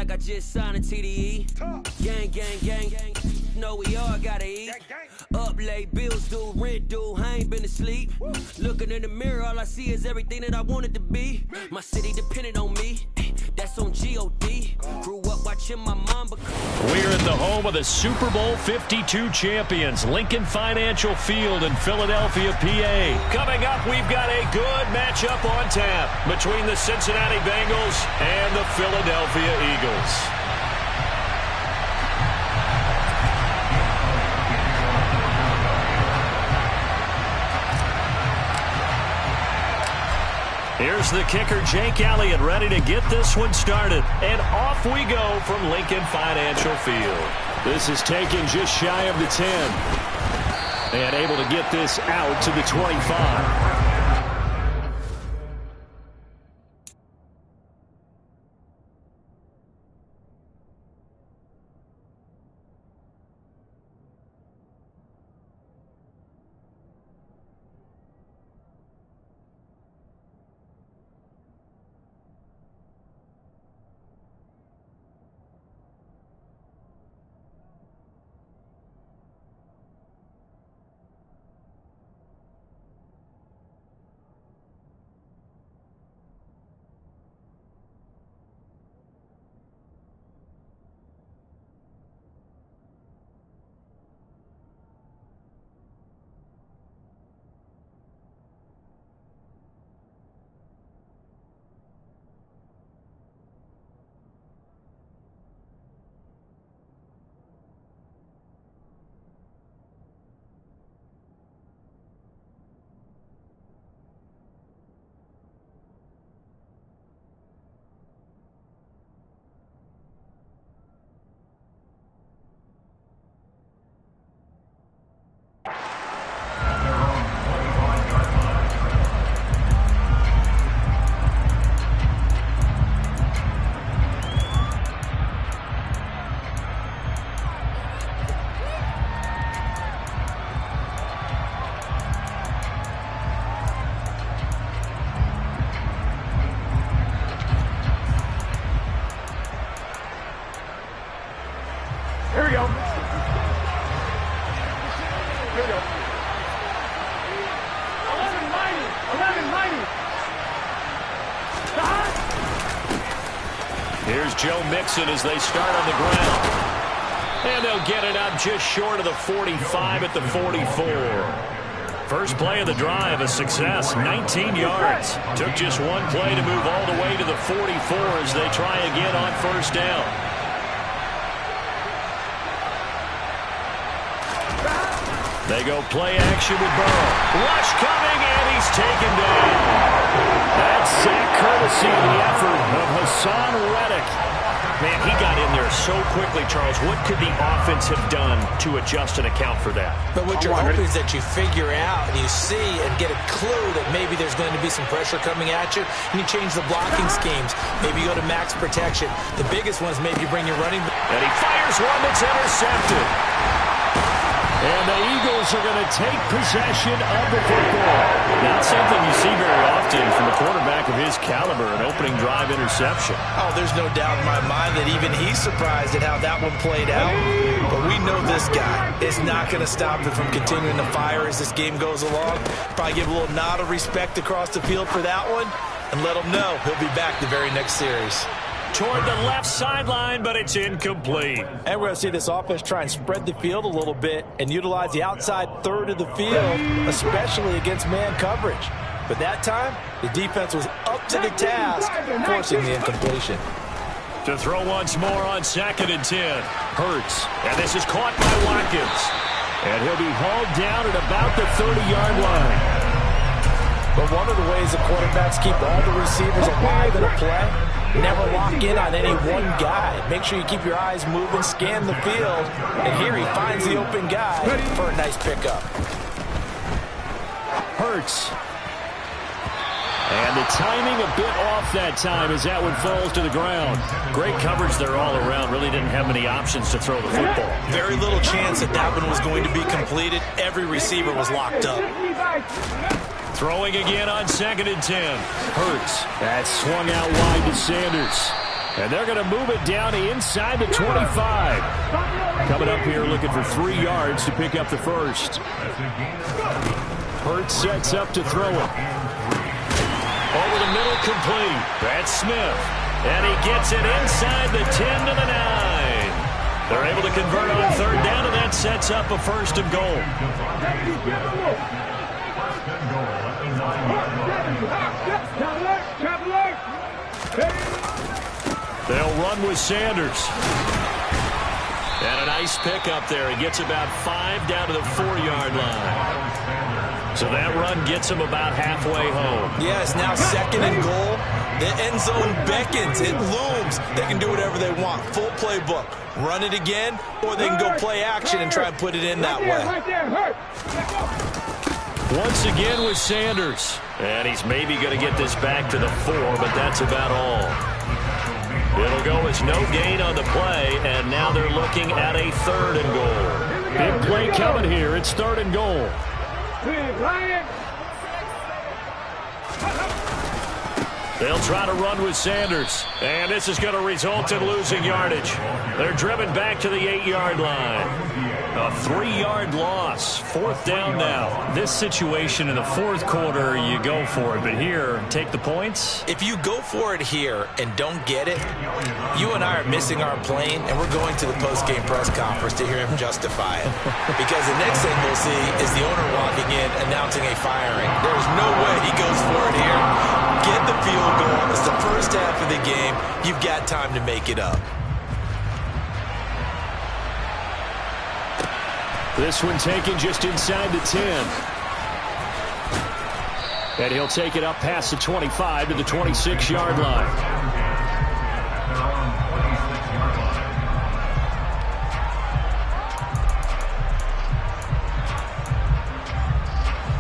like I just signed a TDE. Gang, gang, gang, gang. Know we all gotta eat. Up late, bills due, rent due, I ain't been asleep. Looking in the mirror, all I see is everything that I wanted to be. My city depended on me, that's on G.O.D. Grew up watching my mom become... We're at the home of the Super Bowl 52 champions, Lincoln Financial Field in Philadelphia, PA. Coming up, we've got a good matchup on tap between the Cincinnati Bengals and the Philadelphia Eagles. Here's the kicker, Jake Elliott, ready to get this one started. And off we go from Lincoln Financial Field. This is taken just shy of the 10. And able to get this out to the 25. Here we go. Here we go. 11-90. Here's Joe Mixon as they start on the ground. And they'll get it up just short of the 45 at the 44. First play of the drive, a success, 19 yards. Took just one play to move all the way to the 44 as they try again on first down. They go play action with Burrow. Rush coming, and he's taken down. That's sack courtesy of the effort of Hassan Reddick. Man, he got in there so quickly, Charles. What could the offense have done to adjust and account for that? But what you're hoping is that you figure out and you see and get a clue that maybe there's going to be some pressure coming at you, and you change the blocking schemes. Maybe you go to max protection. The biggest one is maybe you bring your running back. And he fires one that's intercepted. And the Eagles are going to take possession of the football. Not something you see very often from a quarterback of his caliber, an opening drive interception. Oh, there's no doubt in my mind that even he's surprised at how that one played out. But we know this guy is not going to stop him from continuing to fire as this game goes along. Probably give a little nod of respect across the field for that one and let him know he'll be back the very next series. Toward the left sideline, but it's incomplete. And we're going to see this offense try and spread the field a little bit and utilize the outside third of the field, especially against man coverage. But that time, the defense was up to the task, forcing the incompletion. To throw once more on 2nd and 10. Hurts. And this is caught by Watkins. And he'll be hauled down at about the 30-yard line. But one of the ways the quarterbacks keep all the receivers alive in a play, never lock in on any one guy. Make sure you keep your eyes moving, scan the field, and here he finds the open guy for a nice pickup. Hurts. And the timing a bit off that time as that one falls to the ground. Great coverage there all around. Really didn't have many options to throw the football. Very little chance that that one was going to be completed. Every receiver was locked up. Throwing again on 2nd and 10. Hurts. That swung out wide to Sanders. And they're going to move it down inside the 25. Coming up here looking for 3 yards to pick up the first. Hurts sets up to throw it. Over the middle, complete. That's Smith. And he gets it inside the 10 to the 9. They're able to convert on third down, and that sets up a first and goal. They'll run with Sanders. And a nice pick up there. He gets about 5 down to the 4-yard line. So that run gets him about halfway home. Yes, now second and goal. The end zone beckons. It looms. They can do whatever they want. Full playbook. Run it again, or they can go play action and try and put it in that way. Once again with Sanders. And he's maybe going to get this back to the 4, but that's about all. It'll go as no gain on the play, and now they're looking at a 3rd and goal. Big play coming here. It's 3rd and goal. They'll try to run with Sanders, and this is going to result in losing yardage. They're driven back to the 8-yard line. A 3-yard loss. 4th down now. This situation in the 4th quarter, you go for it. But here, take the points. If you go for it here and don't get it, you and I are missing our plane, and we're going to the post-game press conference to hear him justify it. Because the next thing we'll see is the owner walking in announcing a firing. There's no way he goes for it here. Get the field goal. It's the first half of the game. You've got time to make it up. This one taken just inside the 10. And he'll take it up past the 25 to the 26-yard line.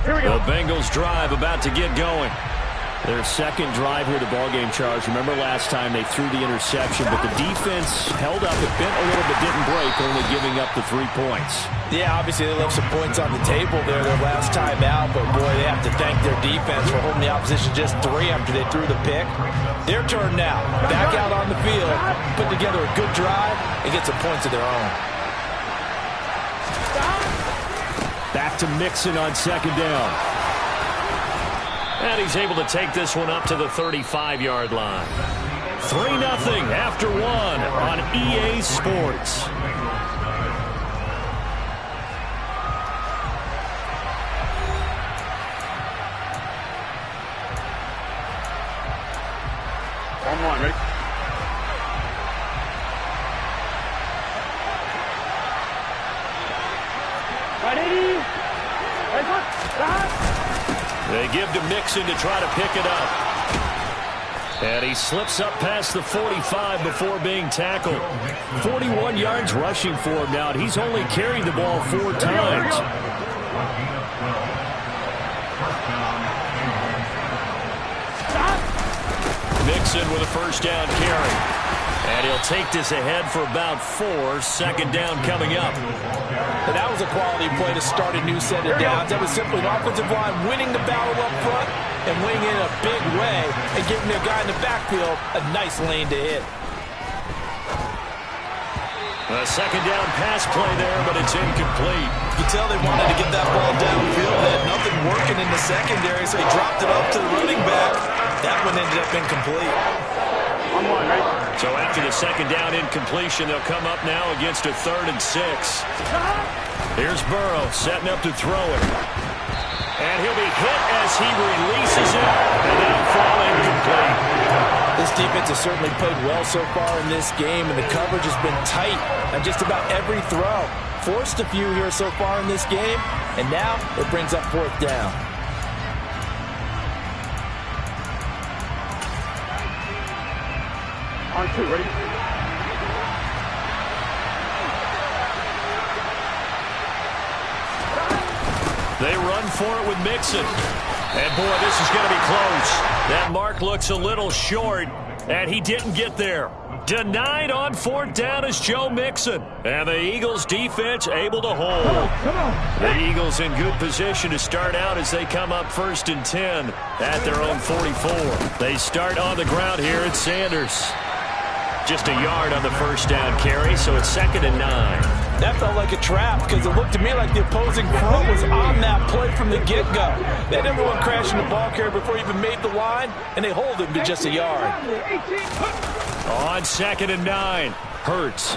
The Bengals drive about to get going. Their second drive here, the ballgame, Charles. Remember last time they threw the interception, but the defense held up. It bent a little bit, didn't break, only giving up the 3 points. Yeah, obviously they left some points on the table there their last time out, but boy, they have to thank their defense for holding the opposition just 3 after they threw the pick. Their turn now. Back out on the field, put together a good drive, and get some points of their own. Back to Mixon on 2nd down. And he's able to take this one up to the 35-yard line. 3-0 after 1 on EA Sports. One more, ready? They give to Mixon to try to pick it up. And he slips up past the 45 before being tackled. 41 yards rushing for him now. He's only carried the ball 4 times. Mixon with a first down carry. And he'll take this ahead for about 4. 2nd down coming up. And that was a quality play to start a new set of downs. That was simply an offensive line winning the battle up front and winning in a big way and giving their guy in the backfield a nice lane to hit. A 2nd down pass play there, but it's incomplete. You can tell they wanted to get that ball downfield. They had nothing working in the secondary, so he dropped it up to the running back. That one ended up incomplete. So after the 2nd down incompletion, they'll come up now against a 3rd and 6. Here's Burrow setting up to throw it. And he'll be hit as he releases it, and that'll fall incomplete. This defense has certainly played well so far in this game, and the coverage has been tight on just about every throw. Forced a few here so far in this game, and now it brings up 4th down. On 2, ready? They run for it with Mixon. And, boy, this is going to be close. That mark looks a little short, and he didn't get there. Denied on 4th down is Joe Mixon. And the Eagles' defense able to hold. The Eagles in good position to start out as they come up 1st and 10 at their own 44. They start on the ground here at Sanders. Just a yard on the first down carry, so it's 2nd and 9. That felt like a trap because it looked to me like the opposing front was on that play from the get-go. They had everyone crashing the ball carrier before he even made the line, and they hold him to just a yard. On 2nd and 9, Hurts.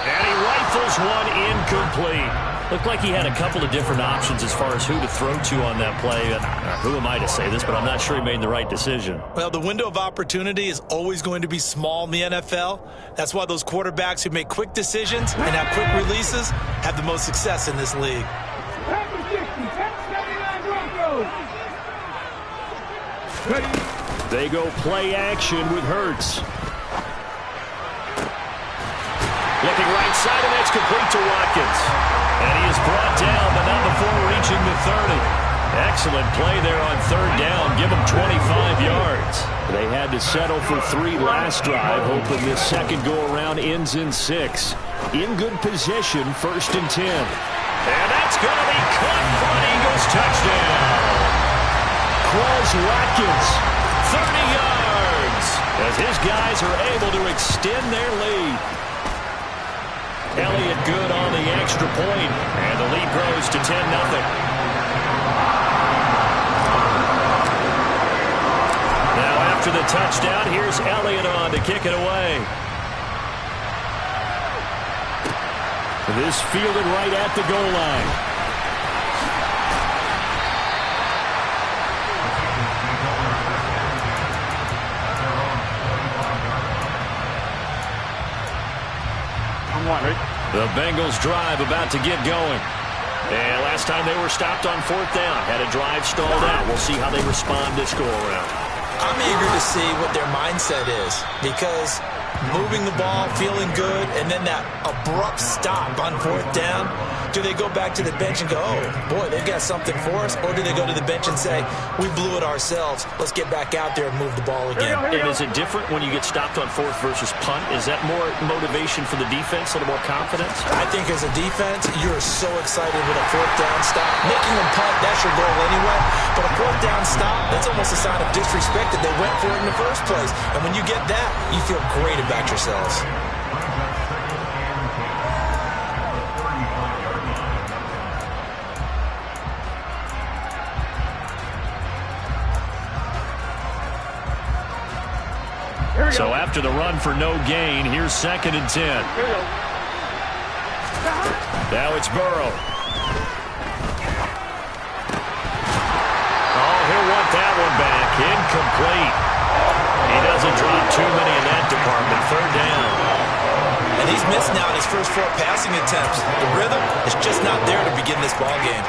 And he rifles one incomplete. Looked like he had a couple of different options as far as who to throw to on that play. And who am I to say this, but I'm not sure he made the right decision. Well, the window of opportunity is always going to be small in the NFL. That's why those quarterbacks who make quick decisions and have quick releases have the most success in this league. They go play action with Hurts. Looking right side, and that's complete to Watkins. And he is brought down, but not before reaching the 30. Excellent play there on 3rd down. Give him 25 yards. They had to settle for 3 last drive, hoping this second go-around ends in 6. In good position, 1st and 10. And that's going to be caught for an Eagles touchdown. Quez Watkins, 30 yards, as his guys are able to extend their lead. Elliott good on the extra point, and the lead grows to 10-0. Now after the touchdown, here's Elliott on to kick it away. This fielded right at the goal line. The Bengals drive about to get going. And last time they were stopped on 4th down. Had a drive stalled out. We'll see how they respond this go-around. I'm eager to see what their mindset is because moving the ball, feeling good, and then that abrupt stop on 4th down, do they go back to the bench and go, oh, boy, they've got something for us? Or do they go to the bench and say, we blew it ourselves. Let's get back out there and move the ball again. And is it different when you get stopped on 4th versus punt? Is that more motivation for the defense, a little more confidence? I think as a defense, you're so excited with a 4th down stop. Making them punt, that's your goal anyway. But a 4th down stop, that's almost a sign of disrespect that they went for it in the first place. And when you get that, you feel great about yourselves. So after the run for no gain, here's 2nd and 10. Now it's Burrow. Oh, he'll want that one back. Incomplete. He doesn't drop too many in that department. 3rd down. And he's missed now in his first 4 passing attempts. The rhythm is just not there to begin this ball game.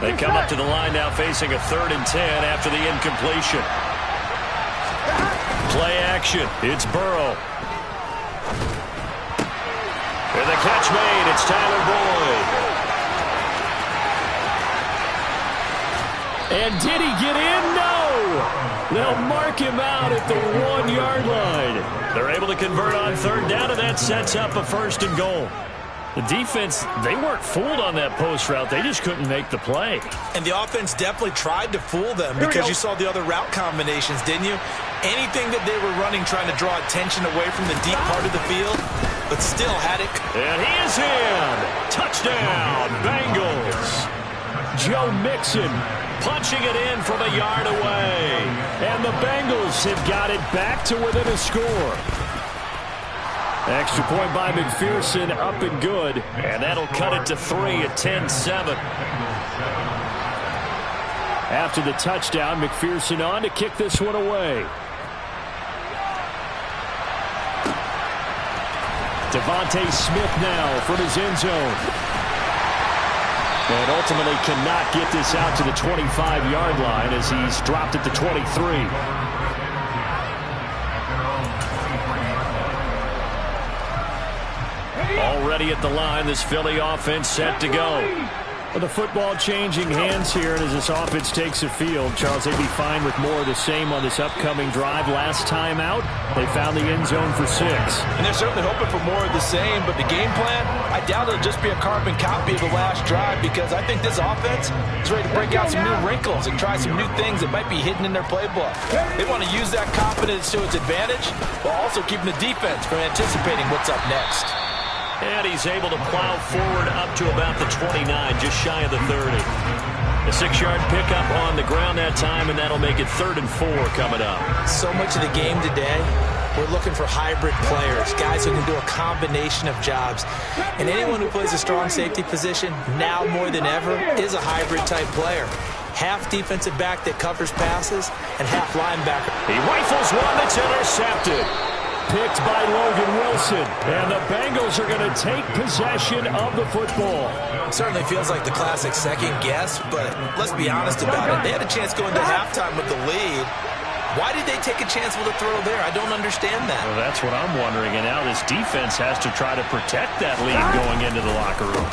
They come up to the line now facing a 3rd and 10 after the incompletion. Play action. It's Burrow. And the catch made. It's Tyler Boyd. And did he get in? No. They'll mark him out at the 1-yard line. They're able to convert on 3rd down, and that sets up a 1st and goal. The defense, they weren't fooled on that post route. They just couldn't make the play. And the offense definitely tried to fool them because you saw the other route combinations, didn't you? Anything that they were running trying to draw attention away from the deep part of the field, but still had it. And he is in. Touchdown, Bengals. Joe Mixon punching it in from a yard away. And the Bengals have got it back to within a score. Extra point by McPherson, up and good. And that'll cut it to 3 at 10-7. After the touchdown, McPherson on to kick this one away. Devontae Smith now from his end zone. And ultimately cannot get this out to the 25-yard line as he's dropped at the 23. Already at the line, this Philly offense set to go. Well, the football changing hands here, and as this offense takes the field, Charles, they'd be fine with more of the same on this upcoming drive. Last time out, they found the end zone for 6. And they're certainly hoping for more of the same, but the game plan, I doubt it'll just be a carbon copy of the last drive, because I think this offense is ready to break out some new wrinkles and try some new things that might be hidden in their playbook. They want to use that confidence to its advantage, while also keeping the defense from anticipating what's up next. And he's able to plow forward up to about the 29, just shy of the 30. A 6-yard pickup on the ground that time, and that'll make it 3rd and 4 coming up. So much of the game today, we're looking for hybrid players, guys who can do a combination of jobs. And anyone who plays a strong safety position, now more than ever, is a hybrid-type player. Half defensive back that covers passes, and half linebacker. He rifles one that's intercepted. Picked by Logan Wilson, and the Bengals are going to take possession of the football. Certainly feels like the classic second guess, but let's be honest about it. They had a chance going to halftime with the lead. Why did they take a chance with a throw there? I don't understand that. Well, that's what I'm wondering, and now this defense has to try to protect that lead going into the locker room.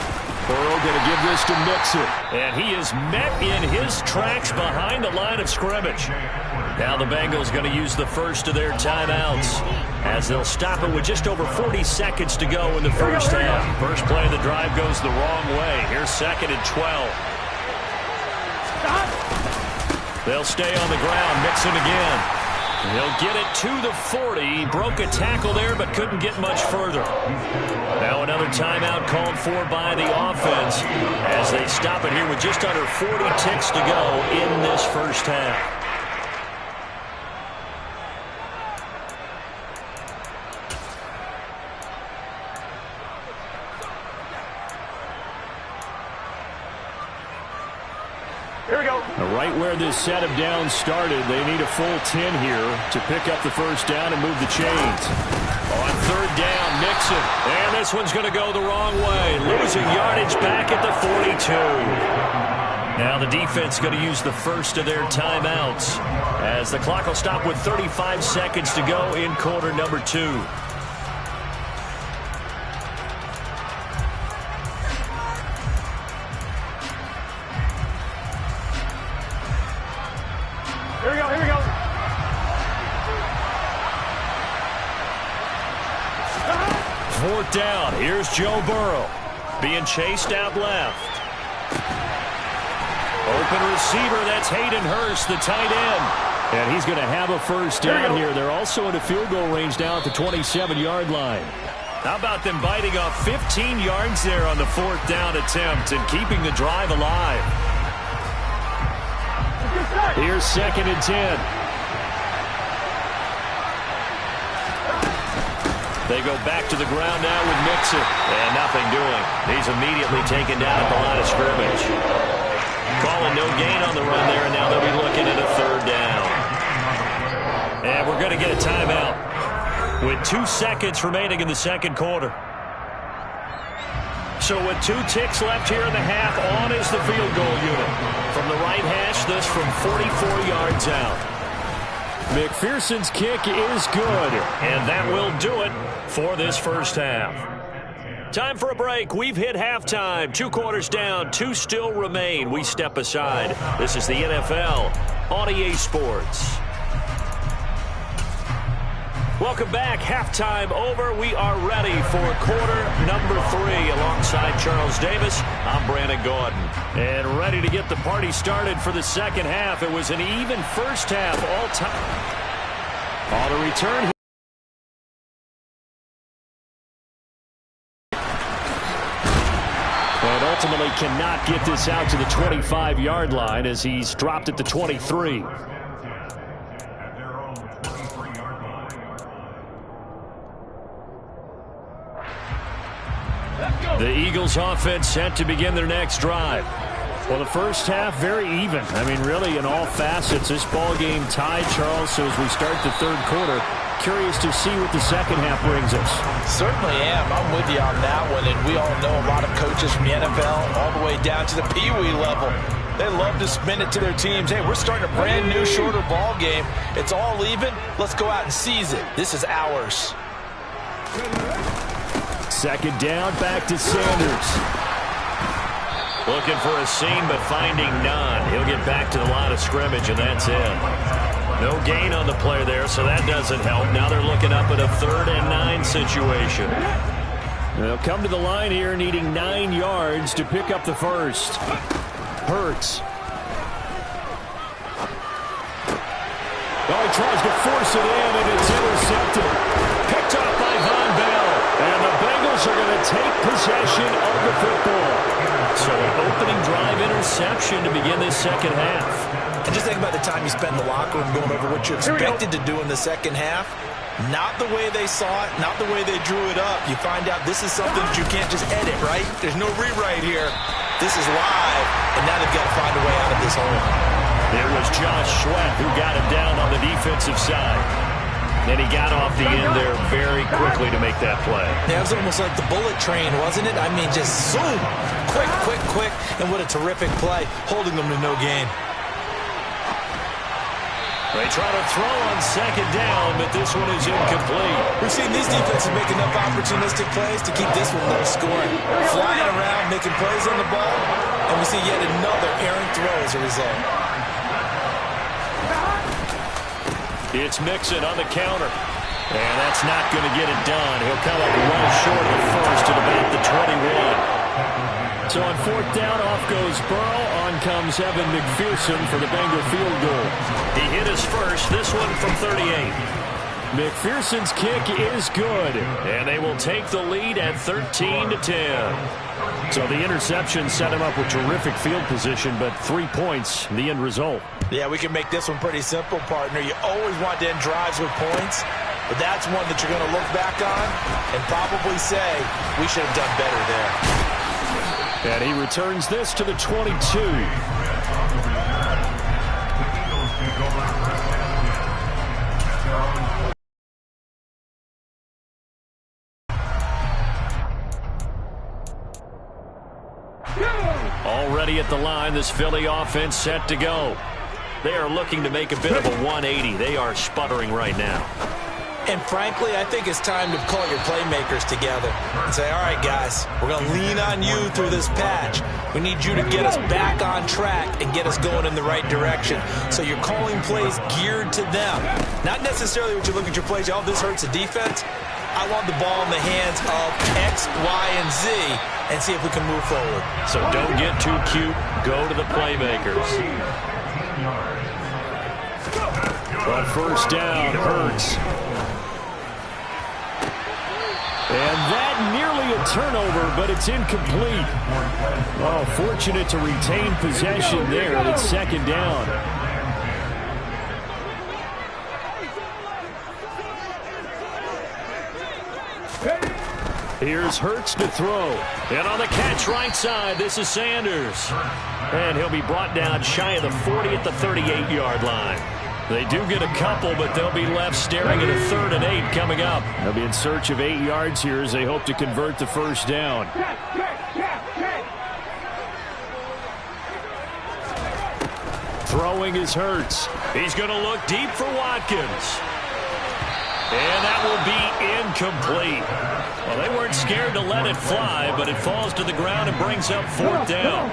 Burrow going to give this to Mixon, and he is met in his tracks behind the line of scrimmage. Now the Bengals going to use the first of their timeouts, as they'll stop it with just over 40 seconds to go in the first half. First play of the drive goes the wrong way. Here's 2nd and 12. They'll stay on the ground. Mixon again. He'll get it to the 40. He broke a tackle there, but couldn't get much further. Now another timeout called for by the offense, as they stop it here with just under 40 ticks to go in this first half. Here we go. Right where this set of downs started, they need a full 10 here to pick up the first down and move the chains. On 3rd down, Mixon. And this one's going to go the wrong way. Losing yardage back at the 42. Now the defense going to use the first of their timeouts, as the clock will stop with 35 seconds to go in quarter number 2. Here we go, here we go. 4th down. Here's Joe Burrow being chased out left. Open receiver, that's Hayden Hurst, the tight end. And he's going to have a first down here. They're also in a field goal range now at the 27-yard line. How about them biting off 15 yards there on the 4th down attempt and keeping the drive alive? Here's 2nd and 10. They go back to the ground now with Mixon. And nothing doing. He's immediately taken down at the line of scrimmage. Calling no gain on the run there, and now they'll be looking at a 3rd down. And we're going to get a timeout with 2 seconds remaining in the second quarter. So with 2 ticks left here in the half, on is the field goal unit. From the right hash, this from 44 yards out. McPherson's kick is good. And that will do it for this first half. Time for a break. We've hit halftime. 2 quarters down, 2 still remain. We step aside. This is the NFL on EA Sports. Welcome back. Halftime over. We are ready for quarter number 3. Alongside Charles Davis, I'm Brandon Gordon. And ready to get the party started for the second half. It was an even first half all time. On the return. And ultimately cannot get this out to the 25-yard line as he's dropped at the 23. The Eagles offense set to begin their next drive. Well, the first half very even. I mean, really in all facets, this ball game tied, Charles. So as we start the third quarter, curious to see what the second half brings us. Certainly am. I'm with you on that one. And we all know a lot of coaches from the NFL all the way down to the Pee-wee level. They love to spin it to their teams. Hey, we're starting a brand new, shorter ball game. It's all even. Let's go out and seize it. This is ours. Second down, back to Sanders. Looking for a seam, but finding none. He'll get back to the line of scrimmage, and that's it. No gain on the play there, so that doesn't help. Now they're looking up at a 3rd and 9 situation. They'll come to the line here needing 9 yards to pick up the first. Hurts. Oh, he tries to force it in, and it's intercepted. Picked up by B.O.M.B.S. And the Bengals are going to take possession of the football. So an opening drive interception to begin this second half. And just think about the time you spend in the locker room going over what you expected to do in the second half. Not the way they saw it, not the way they drew it up. You find out this is something that you can't just edit, right? There's no rewrite here. This is live, and now they've got to find a way out of this hole. There was Josh Sweat who got him down on the defensive side. Then he got off the end there very quickly to make that play. Yeah, it was almost like the bullet train, wasn't it? I mean, just zoom. Quick, quick, quick. And what a terrific play, holding them to no gain. They try to throw on second down, but this one is incomplete. We've seen these defenses make enough opportunistic plays to keep this one low scoring. Flying around, making plays on the ball, and we see yet another errant throw as a result. It's Mixon on the counter. And that's not going to get it done. He'll come up well short of the first at about the 21. So on 4th down, off goes Burrow. On comes Evan McPherson for the Bengal field goal. He hit his first, this one from 38. McPherson's kick is good. And they will take the lead at 13-10. So the interception set him up with terrific field position, but 3 points, the end result. Yeah, we can make this one pretty simple, partner. You always want to end drives with points, but that's one that you're going to look back on and probably say, we should have done better there. And he returns this to the 22. Already at the line, this Philly offense set to go. They are looking to make a bit of a 180. They are sputtering right now. And frankly, I think it's time to call your playmakers together and say, all right, guys, we're going to lean on you through this patch. We need you to get us back on track and get us going in the right direction. So you're calling plays geared to them. Not necessarily what you look at your plays, oh, this hurts the defense. I want the ball in the hands of X, Y, and Z and see if we can move forward. So don't get too cute. Go to the playmakers. On 1st down, Hurts. And that nearly a turnover, but it's incomplete. Oh, fortunate to retain possession there. It's 2nd down. Here's Hurts to throw. And on the catch right side, this is Sanders. And he'll be brought down shy of the 40 at the 38-yard line. They do get a couple, but they'll be left staring at a 3rd and 8 coming up. They'll be in search of 8 yards here as they hope to convert the 1st down. Throwing is Hurts. He's going to look deep for Watkins. And that will be incomplete. Well, they weren't scared to let it fly, but it falls to the ground and brings up 4th down.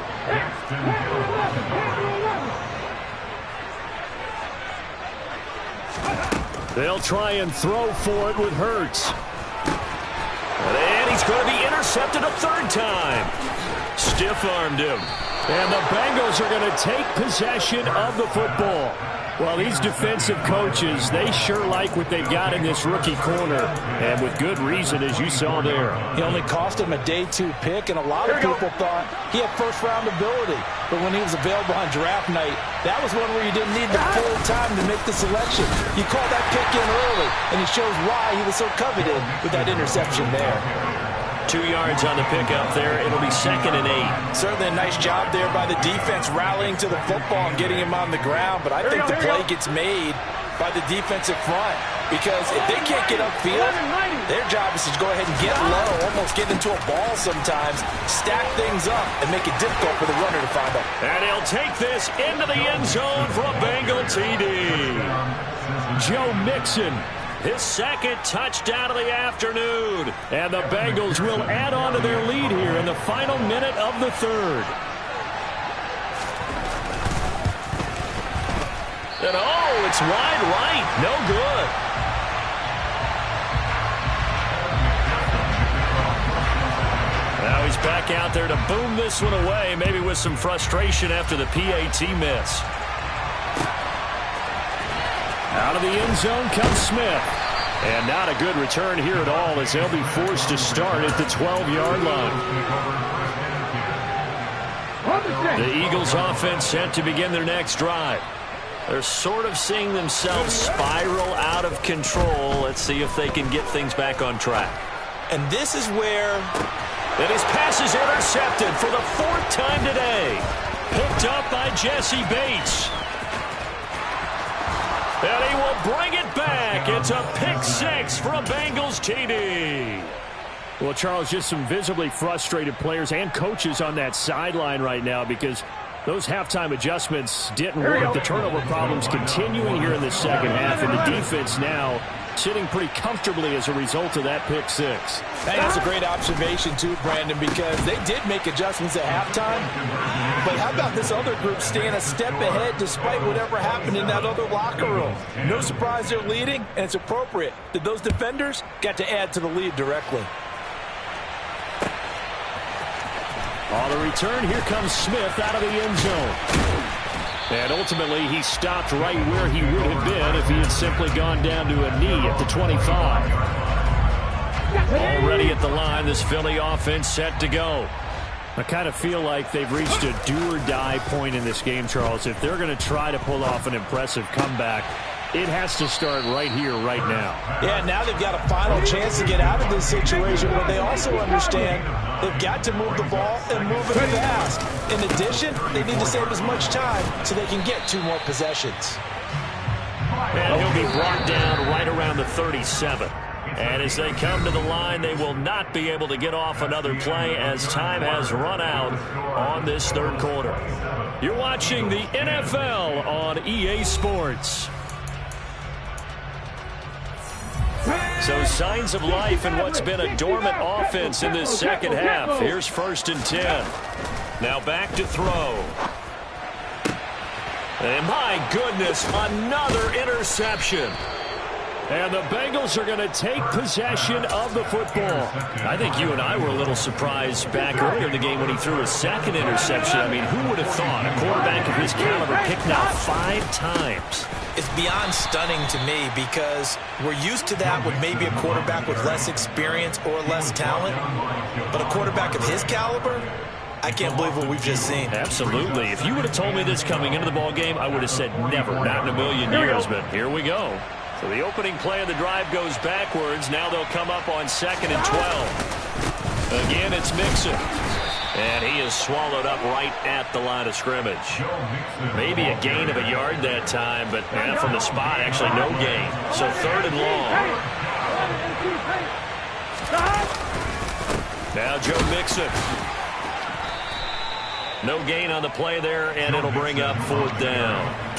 They'll try and throw for it with Hurts. And he's going to be intercepted a 3rd time. Stiff-armed him. And the Bengals are going to take possession of the football. Well, these defensive coaches, they sure like what they've got in this rookie corner. And with good reason, as you saw there. He only cost him a day 2 pick, and a lot of people thought he had 1st-round ability. But when he was available on draft night, that was one where you didn't need the full time to make the selection. You called that pick in early, and it shows why he was so coveted with that interception there. 2 yards on the pickup there. It'll be 2nd and 8. Certainly a nice job there by the defense rallying to the football and getting him on the ground. But I think the play gets made by the defensive front. Because if they can't get upfield, their job is to go ahead and get low, almost get into a ball sometimes, stack things up, and make it difficult for the runner to find them. And he'll take this into the end zone for a Bengal TD. Joe Mixon. His 2nd touchdown of the afternoon. And the Bengals will add on to their lead here in the final minute of the 3rd. And oh, it's wide right. No good. Now he's back out there to boom this one away, maybe with some frustration after the PAT miss. Out of the end zone comes Smith. And not a good return here at all as they'll be forced to start at the 12-yard line. The Eagles offense set to begin their next drive. They're sort of seeing themselves spiral out of control. Let's see if they can get things back on track. And this is where... And his pass is intercepted for the 4th time today. Picked up by Jesse Bates. And he will bring it back. It's a pick 6 for a Bengals TD. Well, Charles, just some visibly frustrated players and coaches on that sideline right now because those halftime adjustments didn't work. The turnover problems continuing here in the second half, and the defense now sitting pretty comfortably as a result of that pick 6. Hey, that's a great observation, too, Brandon, because they did make adjustments at halftime. But how about this other group staying a step ahead despite whatever happened in that other locker room? No surprise they're leading, and it's appropriate that those defenders got to add to the lead directly. On the return, here comes Smith out of the end zone. And ultimately, he stopped right where he would have been if he had simply gone down to a knee at the 25. Already at the line, this Philly offense set to go. I kind of feel like they've reached a do-or-die point in this game, Charles. If they're going to try to pull off an impressive comeback, it has to start right here, right now. Yeah, now they've got a final chance to get out of this situation, but they also understand they've got to move the ball and move it fast. In addition, they need to save as much time so they can get 2 more possessions. And he'll be brought down right around the 37. And as they come to the line, they will not be able to get off another play as time has run out on this 3rd quarter. You're watching the NFL on EA Sports. So signs of life in what's been a dormant offense in this second half. Here's 1st and 10. Now back to throw. And my goodness, another interception. And the Bengals are going to take possession of the football. I think you and I were a little surprised back earlier in the game when he threw a 2nd interception. I mean, who would have thought a quarterback of his caliber picked out 5 times? It's beyond stunning to me because we're used to that with maybe a quarterback with less experience or less talent. But a quarterback of his caliber, I can't believe what we've just seen. Absolutely. If you would have told me this coming into the ball game, I would have said never, not in a million years. But here we go. So the opening play of the drive goes backwards. Now they'll come up on 2nd and 12. Again, it's Mixon. And he is swallowed up right at the line of scrimmage. Maybe a gain of a yard that time, but from the spot, actually no gain. So 3rd and long. Now Joe Mixon. No gain on the play there, and it'll bring up 4th down.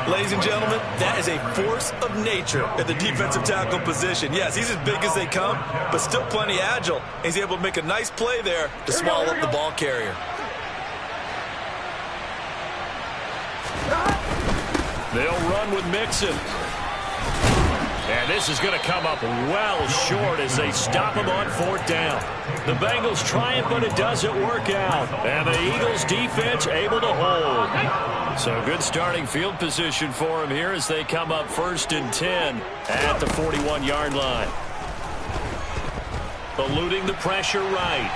Ladies and gentlemen, that is a force of nature at the defensive tackle position. Yes, he's as big as they come, but still plenty agile. He's able to make a nice play there to swallow up the ball carrier. They'll run with Mixon. And this is going to come up well short as they stop him on 4th down. The Bengals try it, but it doesn't work out. And the Eagles defense able to hold. So good starting field position for him here as they come up 1st and 10 at the 41-yard line. Eluding the pressure right.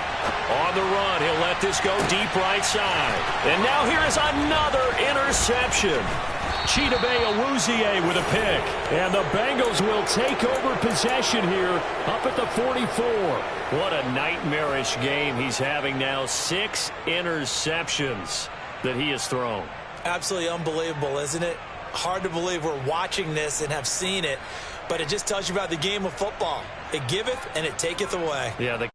On the run, he'll let this go deep right side. And now here is another interception. Chidobe Awuzie with a pick. And the Bengals will take over possession here up at the 44. What a nightmarish game he's having now. 6 interceptions that he has thrown. Absolutely unbelievable, isn't it? Hard to believe we're watching this and have seen it, but it just tells you about the game of football. It giveth and it taketh away. Yeah, the